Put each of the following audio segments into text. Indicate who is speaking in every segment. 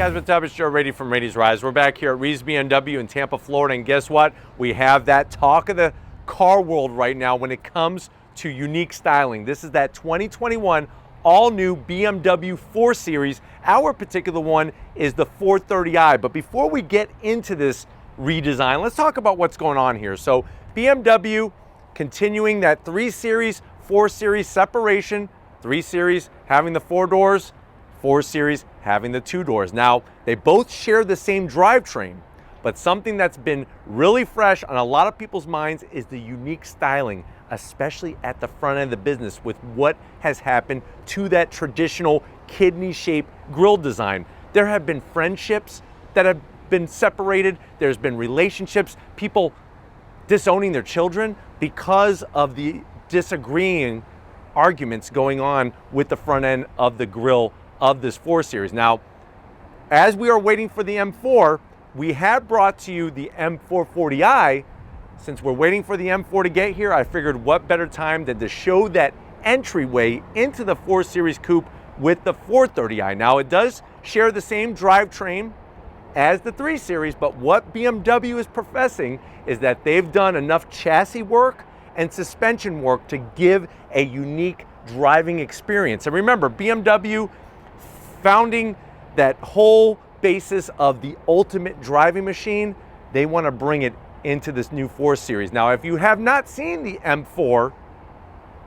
Speaker 1: guys, what's up? It's Joe Rady from Rady's Rise. We're back here at Rees BMW in Tampa, Florida, and guess what? We have that talk of the car world right now when it comes to unique styling. This is that 2021 all-new BMW 4 Series. Our particular one is the 430i. But before we get into this redesign, let's talk about what's going on here. So BMW continuing that 3 Series, 4 Series separation, 3 Series having the 4 doors, 4 Series having the 2 doors. Now, they both share the same drivetrain, but something that's been really fresh on a lot of people's minds is the unique styling, especially at the front end of the business with what has happened to that traditional kidney-shaped grille design. There have been friendships that have been separated. There's been relationships, people disowning their children because of the disagreeing arguments going on with the front end of the grille of this 4 Series. Now, as we are waiting for the M4, we have brought to you the M440i. Since we're waiting for the M4 to get here, I figured what better time than to show that entryway into the 4 Series coupe with the 430i. Now, it does share the same drivetrain as the 3 Series, but what BMW is professing is that they've done enough chassis work and suspension work to give a unique driving experience. And remember, BMW founding that whole basis of the ultimate driving machine, they want to bring it into this new 4 Series. Now, if you have not seen the M4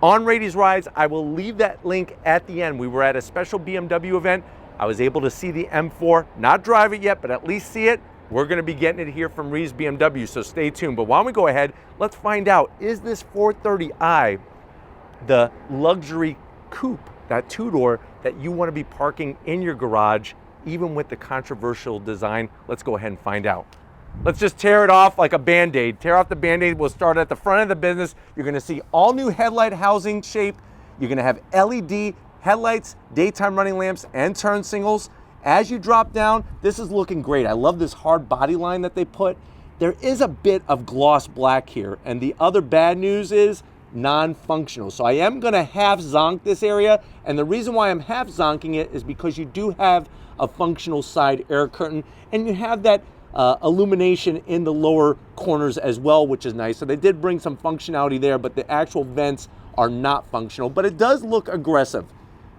Speaker 1: on Rady's Rides, I will leave that link at the end. We were at a special BMW event. I was able to see the M4, not drive it yet, but at least see it. We're going to be getting it here from Rees BMW, so stay tuned. But why don't we go ahead, let's find out, is this 430i the luxury coupe, that 2-door that you want to be parking in your garage, even with the controversial design? Let's go ahead and find out. Let's just tear it off like a Band-Aid. Tear off the Band-Aid. We'll start at the front of the business. You're going to see all new headlight housing shape. You're going to have LED headlights, daytime running lamps, and turn signals. As you drop down, this is looking great. I love this hard body line that they put. There is a bit of gloss black here, and the other bad news is non-functional. So I am going to half zonk this area, and the reason why I'm half zonking it is because you do have a functional side air curtain, and you have that illumination in the lower corners as well, which is nice. So they did bring some functionality there, but the actual vents are not functional, but it does look aggressive.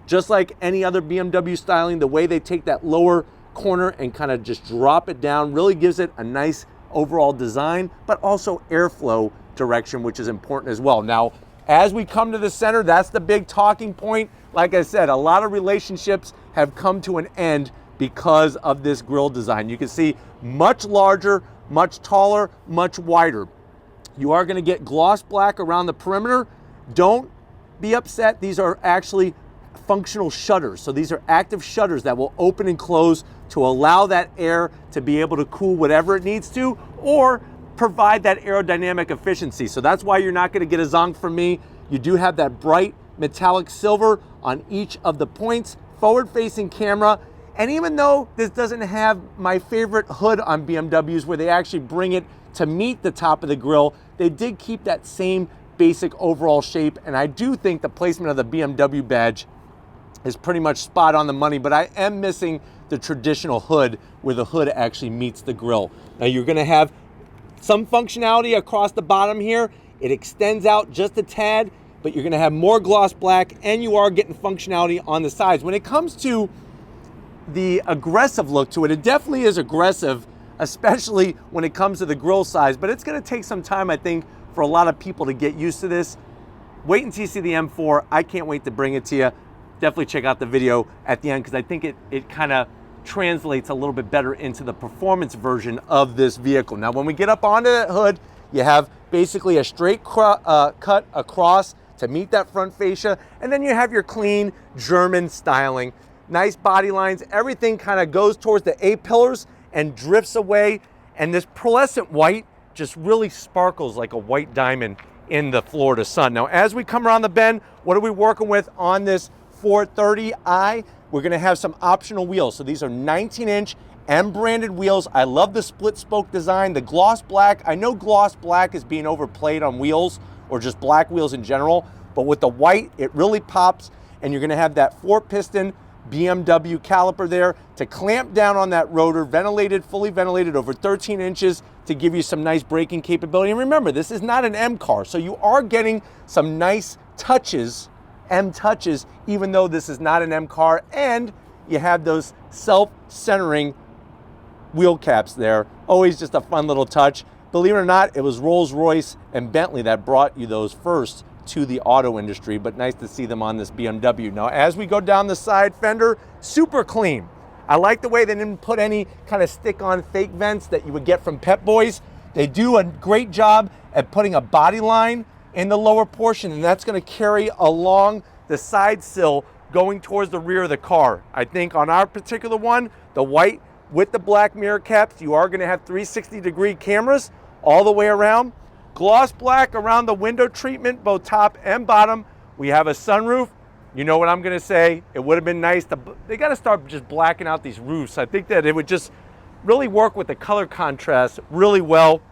Speaker 1: Just like any other BMW styling, the way they take that lower corner and kind of just drop it down really gives it a nice overall design, but also airflow direction, which is important as well. Now, as we come to the center, that's the big talking point. Like I said, a lot of relationships have come to an end because of this grille design. You can see much larger, much taller, much wider. You are going to get gloss black around the perimeter. Don't be upset. These are actually functional shutters. So these are active shutters that will open and close to allow that air to be able to cool whatever it needs to, or provide that aerodynamic efficiency. So that's why you're not going to get a zonk from me. You do have that bright metallic silver on each of the points, forward-facing camera. And even though this doesn't have my favorite hood on BMWs where they actually bring it to meet the top of the grille, they did keep that same basic overall shape. And I do think the placement of the BMW badge is pretty much spot on the money, but I am missing the traditional hood where the hood actually meets the grille. Now you're going to have some functionality across the bottom here. It extends out just a tad, but you're going to have more gloss black, and you are getting functionality on the sides. When it comes to the aggressive look to it, it definitely is aggressive, especially when it comes to the grille size, but it's going to take some time, I think, for a lot of people to get used to this. Wait until you see the M4. I can't wait to bring it to you. Definitely check out the video at the end, because I think it kind of translates a little bit better into the performance version of this vehicle. Now, when we get up onto that hood, you have basically a straight cut across to meet that front fascia, and then you have your clean German styling. Nice body lines, everything kind of goes towards the A-pillars and drifts away, and this pearlescent white just really sparkles like a white diamond in the Florida sun. Now, as we come around the bend, what are we working with on this 430i? We're going to have some optional wheels. So these are 19-inch M branded wheels. I love the split spoke design, the gloss black. I know gloss black is being overplayed on wheels, or just black wheels in general, but with the white, it really pops, and you're going to have that 4-piston BMW caliper there to clamp down on that rotor, ventilated, fully ventilated over 13 inches to give you some nice braking capability. And remember, this is not an M car, so you are getting some nice touches, M touches, even though this is not an M car, and you have those self-centering wheel caps there. Always just a fun little touch. Believe it or not, it was Rolls-Royce and Bentley that brought you those first to the auto industry, but nice to see them on this BMW. Now, as we go down the side fender, super clean. I like the way they didn't put any kind of stick-on fake vents that you would get from Pep Boys. They do a great job at putting a body line in the lower portion, and that's going to carry along the side sill going towards the rear of the car. I think on our particular one, the white with the black mirror caps, you are going to have 360-degree cameras all the way around. Gloss black around the window treatment, both top and bottom. We have a sunroof. You know what I'm gonna say? It would have been nice to, they gotta start just blacking out these roofs. I think that it would just really work with the color contrast really well.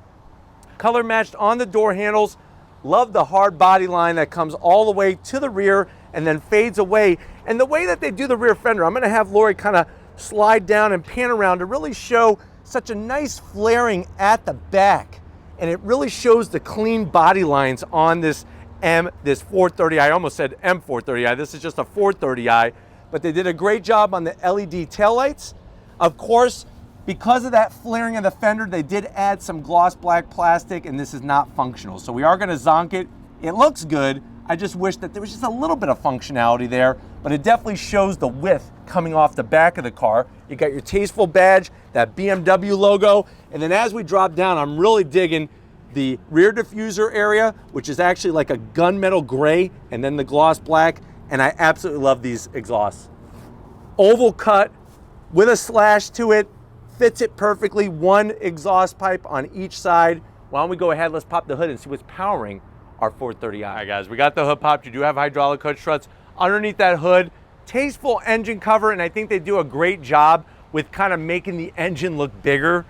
Speaker 1: Color matched on the door handles. Love the hard body line that comes all the way to the rear and then fades away. And the way that they do the rear fender, I'm gonna have Lori kind of slide down and pan around to really show such a nice flaring at the back. And it really shows the clean body lines on this 430i. I almost said M430i. This is just a 430i, but they did a great job on the LED taillights. Of course, because of that flaring of the fender, they did add some gloss black plastic, and this is not functional. So we are gonna zonk it. It looks good. I just wish that there was just a little bit of functionality there, but it definitely shows the width coming off the back of the car. You got your tasteful badge, that BMW logo, and then as we drop down, I'm really digging the rear diffuser area, which is actually like a gunmetal gray, and then the gloss black, and I absolutely love these exhausts. Oval cut with a slash to it, fits it perfectly, one exhaust pipe on each side. Why don't we go ahead, let's pop the hood and see what's powering our 430i. All right, guys, we got the hood popped. You do have hydraulic hood struts underneath that hood. Tasteful engine cover, and I think they do a great job with kind of making the engine look bigger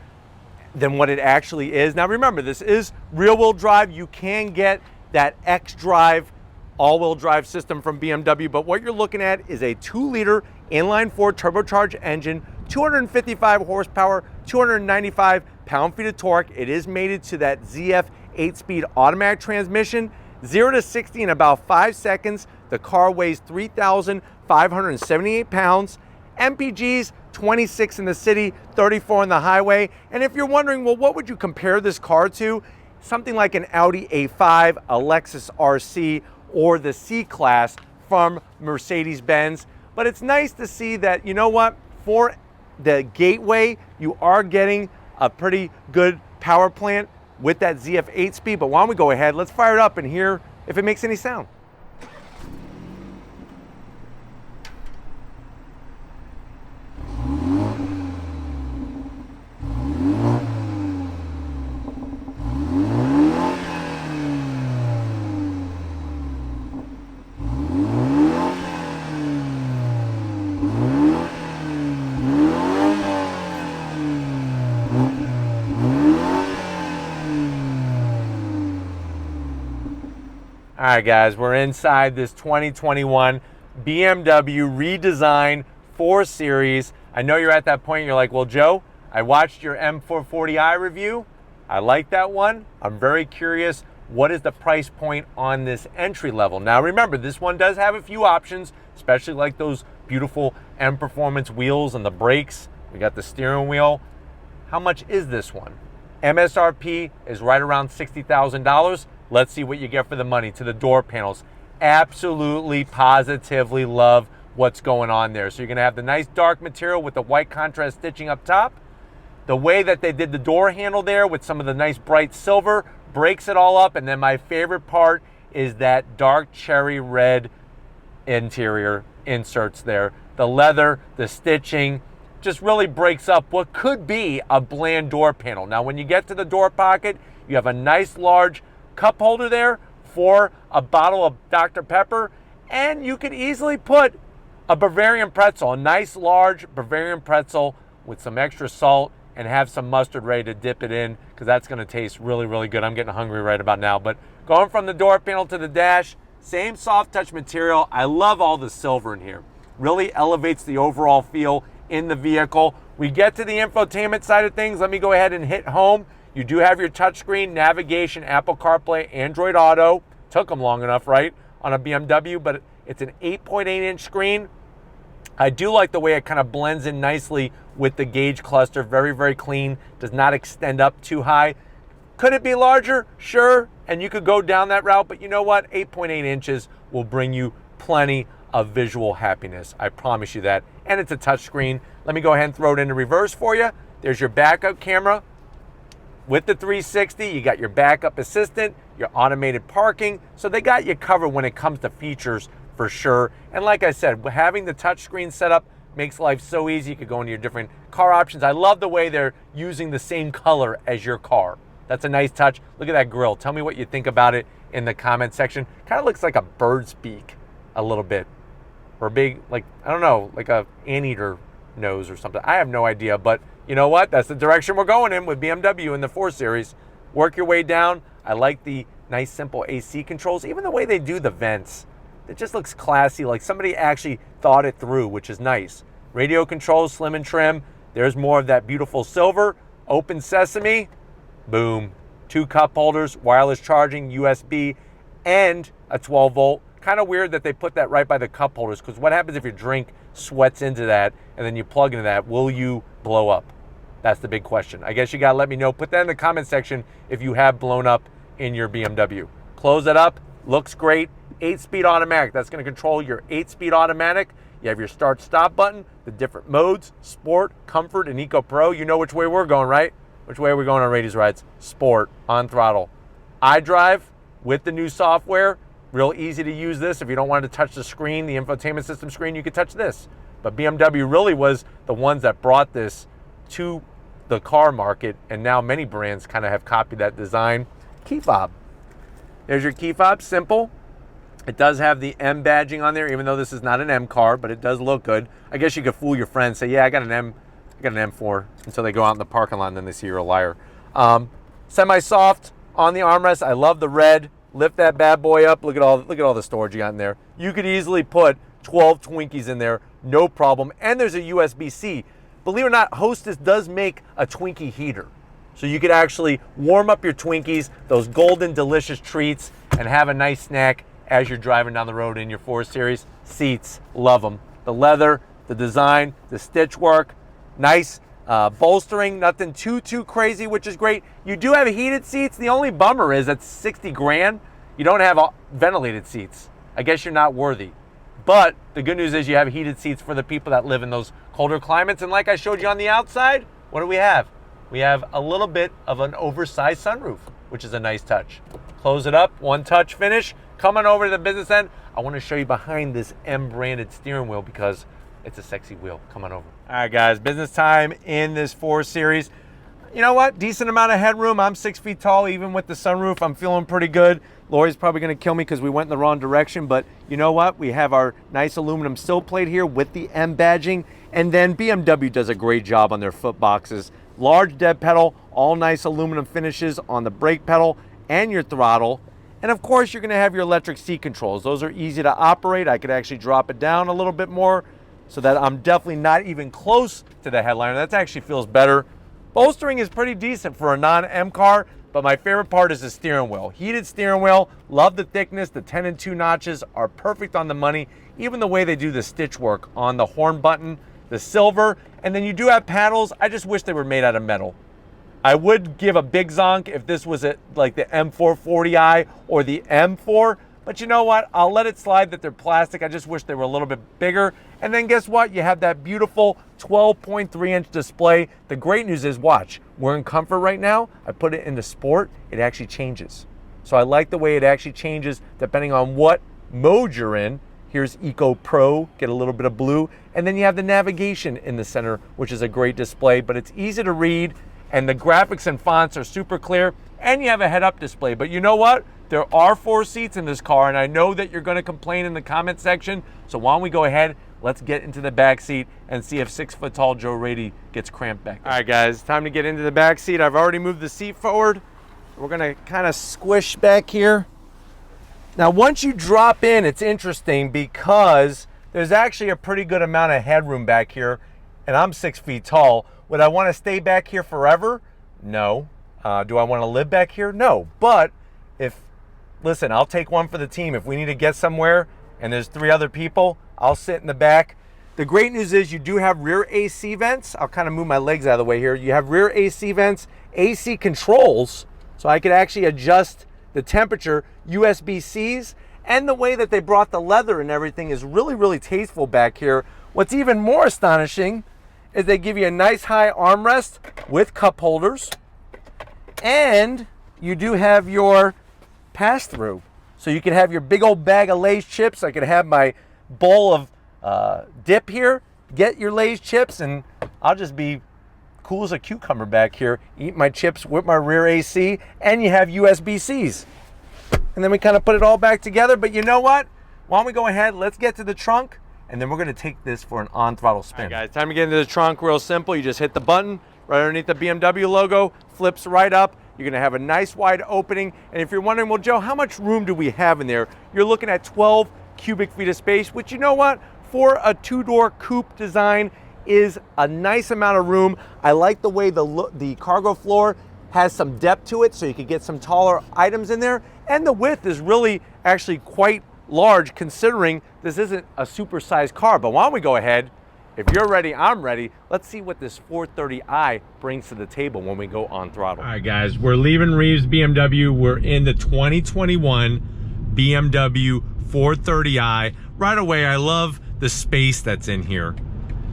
Speaker 1: than what it actually is. Now remember, this is rear-wheel drive. You can get that X-Drive all-wheel drive system from BMW, but what you're looking at is a 2-liter inline-4 turbocharged engine, 255 horsepower, 295 pound-feet of torque. It is mated to that ZF 8-speed automatic transmission. 0 to 60 in about 5 seconds. The car weighs 3,578 pounds. MPGs, 26 in the city, 34 on the highway. And if you're wondering, well, what would you compare this car to? Something like an Audi A5, a Lexus RC, or the C-Class from Mercedes-Benz. But it's nice to see that, you know what, for the Gateway, you are getting a pretty good power plant with that ZF 8-speed. But why don't we go ahead, let's fire it up and hear if it makes any sound. All right, guys, we're inside this 2021 BMW redesigned 4 Series. I know you're at that point, you're like, well, Joe, I watched your M440i review. I like that one. I'm very curious, what is the price point on this entry level? Now, remember, this one does have a few options, especially like those beautiful M Performance wheels and the brakes. We got the steering wheel. How much is this one? MSRP is right around $60,000. Let's see what you get for the money. To the door panels, absolutely, positively love what's going on there. So you're gonna have the nice dark material with the white contrast stitching up top. The way that they did the door handle there with some of the nice bright silver breaks it all up. And then my favorite part is that dark cherry red interior inserts there. The leather, the stitching, just really breaks up what could be a bland door panel. Now, when you get to the door pocket, you have a nice large cup holder there for a bottle of Dr. Pepper, and you could easily put a Bavarian pretzel, a nice large Bavarian pretzel with some extra salt, and have some mustard ready to dip it in, because that's going to taste really, really good. I'm getting hungry right about now. But going from the door panel to the dash, same soft touch material. I love all the silver in here. really elevates the overall feel in the vehicle. We get to the infotainment side of things. Let me go ahead and hit home. You do have your touchscreen, navigation, Apple CarPlay, Android Auto. Took them long enough, right, on a BMW, but it's an 8.8-inch screen. I do like the way it kind of blends in nicely with the gauge cluster. Very, very clean. Does not extend up too high. Could it be larger? Sure. And you could go down that route, but you know what? 8.8 inches will bring you plenty of visual happiness. I promise you that. And it's a touchscreen. Let me go ahead and throw it into reverse for you. There's your backup camera. With the 360, you got your backup assistant, your automated parking. So they got you covered when it comes to features for sure. And like I said, having the touchscreen set up makes life so easy. You could go into your different car options. I love the way they're using the same color as your car. That's a nice touch. Look at that grill. Tell me what you think about it in the comment section. Kind of looks like a bird's beak a little bit. Or a big, like, I don't know, like a anteater nose or something. I have no idea, but you know what? That's the direction we're going in with BMW in the 4 Series. Work your way down. I like the nice, simple AC controls. Even the way they do the vents. It just looks classy, like somebody actually thought it through, which is nice. Radio controls, slim and trim. There's more of that beautiful silver. Open sesame. Boom. 2 cup holders, wireless charging, USB, and a 12 volt. Kind of weird that they put that right by the cup holders, because what happens if your drink sweats into that and then you plug into that? Will you blow up? That's the big question. I guess you got to let me know. Put that in the comment section if you have blown up in your BMW. Close it up. Looks great. 8-speed automatic. That's going to control your 8-speed automatic. You have your start-stop button, the different modes, Sport, Comfort, and Eco Pro. You know which way we're going, right? Which way are we going on Rady's Rides? Sport, on throttle. iDrive with the new software. Real easy to use this. If you don't want to touch the screen, the infotainment system screen, you could touch this. But BMW really was the ones that brought this to the car market, and now many brands kind of have copied that design. Key fob. There's your key fob, simple. It does have the M badging on there, even though this is not an M car, but it does look good. I guess you could fool your friends, say, yeah, I got an M4, until they go out in the parking lot and then they see you're a liar. Semi-soft on the armrest. I love the red. Lift that bad boy up. Look at all the storage you got in there. You could easily put 12 Twinkies in there, no problem. And there's a USB-C. Believe it or not, Hostess does make a Twinkie heater. So you could actually warm up your Twinkies, those golden delicious treats, and have a nice snack as you're driving down the road in your 4 Series. Seats, love them. The leather, the design, the stitch work, nice bolstering, nothing too crazy, which is great. You do have heated seats. The only bummer is at 60 grand, you don't have ventilated seats. I guess you're not worthy. But the good news is you have heated seats for the people that live in those colder climates. And like I showed you on the outside, what do we have? We have a little bit of an oversized sunroof, which is a nice touch. Close it up, one touch finish. Come on over to the business end. I want to show you behind this M-branded steering wheel because it's a sexy wheel. Come on over. All right, guys, business time in this 4 Series. You know what? Decent amount of headroom. I'm 6 feet tall, even with the sunroof. I'm feeling pretty good. Lori's probably going to kill me because we went in the wrong direction, but you know what? We have our nice aluminum sill plate here with the M badging, and then BMW does a great job on their foot boxes. Large dead pedal, all nice aluminum finishes on the brake pedal and your throttle. And of course, you're going to have your electric seat controls. Those are easy to operate. I could actually drop it down a little bit more so that I'm definitely not even close to the headliner. That actually feels better. Bolstering is pretty decent for a non-M car, but my favorite part is the steering wheel. Heated steering wheel, love the thickness. The 10 and 2 notches are perfect on the money. Even the way they do the stitch work on the horn button, the silver, and then you do have paddles. I just wish they were made out of metal. I would give a big zonk if this was like the M440i or the M4, but you know what? I'll let it slide that they're plastic. I just wish they were a little bit bigger. And then guess what? You have that beautiful 12.3-inch display. The great news is, watch, we're in comfort right now. I put it into sport. It actually changes. So I like the way it actually changes depending on what mode you're in. Here's Eco Pro, get a little bit of blue. And then you have the navigation in the center, which is a great display, but it's easy to read. And the graphics and fonts are super clear. And you have a head-up display. But you know what? There are 4 seats in this car, and I know that you're going to complain in the comment section. So why don't we go ahead, let's get into the back seat and see if 6-foot-tall Joe Rady gets cramped back there. All right, guys, time to get into the back seat. I've already moved the seat forward. We're going to kind of squish back here. Now, once you drop in, it's interesting because there's actually a pretty good amount of headroom back here, and I'm 6 feet tall. Would I want to stay back here forever? No. Do I want to live back here? No. But listen, I'll take one for the team. If we need to get somewhere and there's 3 other people, I'll sit in the back. The great news is you do have rear AC vents. I'll kind of move my legs out of the way here. You have rear AC vents, AC controls, so I could actually adjust the temperature, USB-Cs, and the way that they brought the leather and everything is really, really tasteful back here. What's even more astonishing is they give you a nice high armrest with cup holders, and you do have your pass-through. So you can have your big old bag of Lay's chips. I could have my bowl of dip here, get your Lay's chips, and I'll just be cool as a cucumber back here, eat my chips with my rear AC, and you have USB-Cs. And then we kind of put it all back together. But you know what? Why don't we go ahead, let's get to the trunk, and then we're gonna take this for an on-throttle spin. All right, guys, time to get into the trunk. Real simple. You just hit the button right underneath the BMW logo, flips right up. You're gonna have a nice wide opening. And if you're wondering, well, Joe, how much room do we have in there? You're looking at 12 cubic feet of space, which, you know what? For a 2-door coupe design is a nice amount of room. I like the way the cargo floor has some depth to it, so you can get some taller items in there. And the width is really actually quite large, considering this isn't a super-sized car. But why don't we go ahead? If you're ready, I'm ready. Let's see what this 430i brings to the table when we go on throttle. All right, guys, we're leaving Reeves BMW. We're in the 2021 BMW 430i. Right away, I love the space that's in here.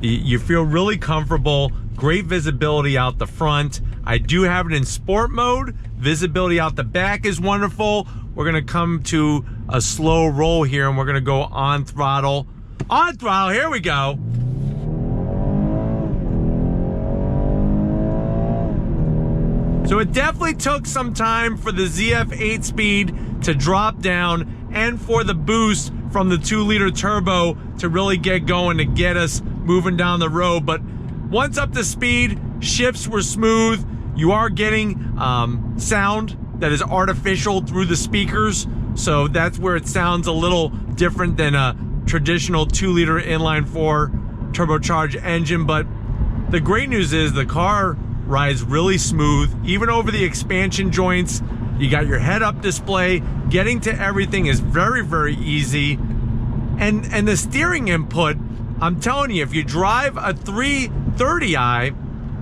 Speaker 1: You feel really comfortable, great visibility out the front. I do have it in sport mode. Visibility out the back is wonderful. We're gonna come to a slow roll here, and we're gonna go on throttle. On throttle, here we go. So it definitely took some time for the ZF 8-speed to drop down and for the boost from the 2-liter turbo to really get going, to get us moving down the road. But once up to speed, shifts were smooth. You are getting sound that is artificial through the speakers, so that's where it sounds a little different than a traditional 2-liter inline-4 turbocharged engine. But the great news is the car rides really smooth, even over the expansion joints. You got your head-up display. Getting to everything is very, very easy. And the steering input, I'm telling you, if you drive a 330i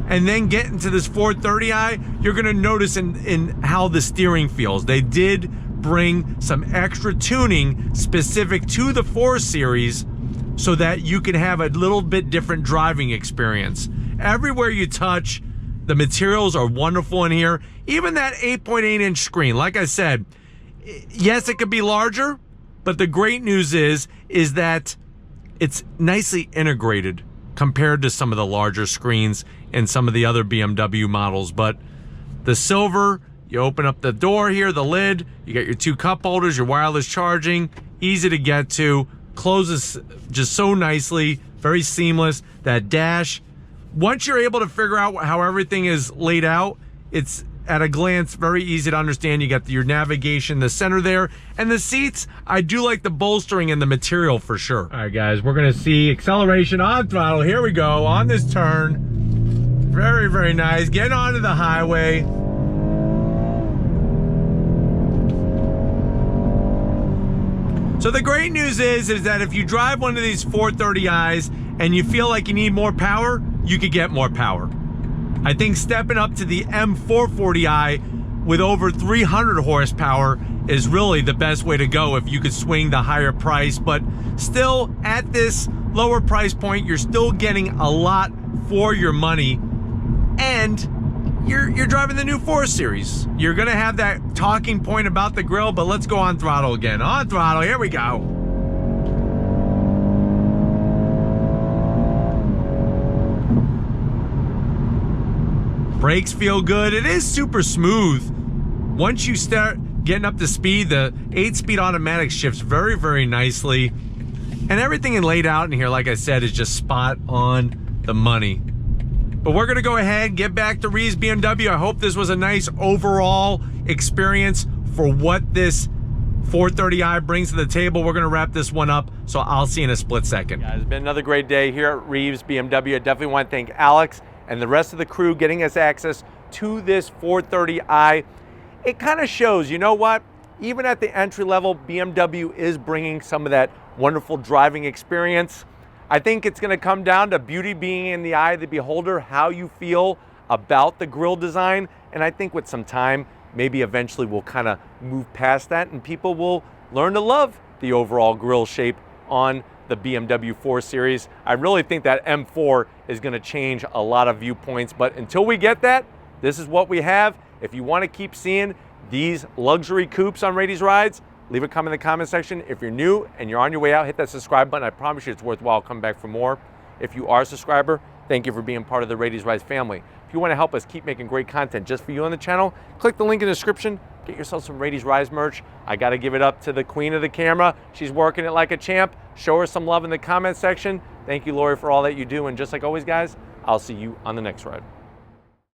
Speaker 1: and then get into this 430i, you're gonna notice in how the steering feels. They did bring some extra tuning specific to the 4 Series so that you can have a little bit different driving experience. Everywhere you touch, the materials are wonderful in here. Even that 8.8-inch screen, like I said, yes, it could be larger, but the great news is that it's nicely integrated compared to some of the larger screens in some of the other BMW models. But the silver, you open up the door here, the lid, you got your 2 cup holders, your wireless charging, easy to get to, closes just so nicely, very seamless. That dash, once you're able to figure out how everything is laid out, it's at a glance very easy to understand. You got your navigation in the center there, and the seats, I do like the bolstering and the material for sure. All right, guys, we're gonna see acceleration on throttle. Here we go on this turn. Very, very nice. Getting onto the highway. So the great news is that if you drive one of these 430i's and you feel like you need more power, you could get more power. I think stepping up to the M440i with over 300 horsepower is really the best way to go if you could swing the higher price. But still, at this lower price point, you're still getting a lot for your money, and you're driving the new 4 Series. You're gonna have that talking point about the grille, but let's go on throttle again. On throttle, here we go. Brakes feel good. It is super smooth. Once you start getting up to speed, the 8-speed automatic shifts very, very nicely. And everything laid out in here, like I said, is just spot on the money. But we're gonna go ahead, get back to Reeves BMW. I hope this was a nice overall experience for what this 430i brings to the table. We're gonna wrap this one up, so I'll see you in a split second. Guys, it's been another great day here at Reeves BMW. I definitely want to thank Alex and the rest of the crew getting us access to this 430i. It kind of shows, you know what? Even at the entry level, BMW is bringing some of that wonderful driving experience. I think it's gonna come down to beauty being in the eye of the beholder, how you feel about the grille design. And I think with some time, maybe eventually we'll kind of move past that and people will learn to love the overall grille shape on the BMW 4 Series. I really think that M4 is gonna change a lot of viewpoints, but until we get that, this is what we have. If you wanna keep seeing these luxury coupes on Rady's Rides, leave a comment in the comment section. If you're new and you're on your way out, hit that subscribe button. I promise you it's worthwhile coming back for more. If you are a subscriber, thank you for being part of the Rady's Rides family. If you want to help us keep making great content just for you on the channel, click the link in the description. Get yourself some Rady's Rides merch. I got to give it up to the queen of the camera. She's working it like a champ. Show her some love in the comment section. Thank you, Lori, for all that you do. And just like always, guys, I'll see you on the next ride.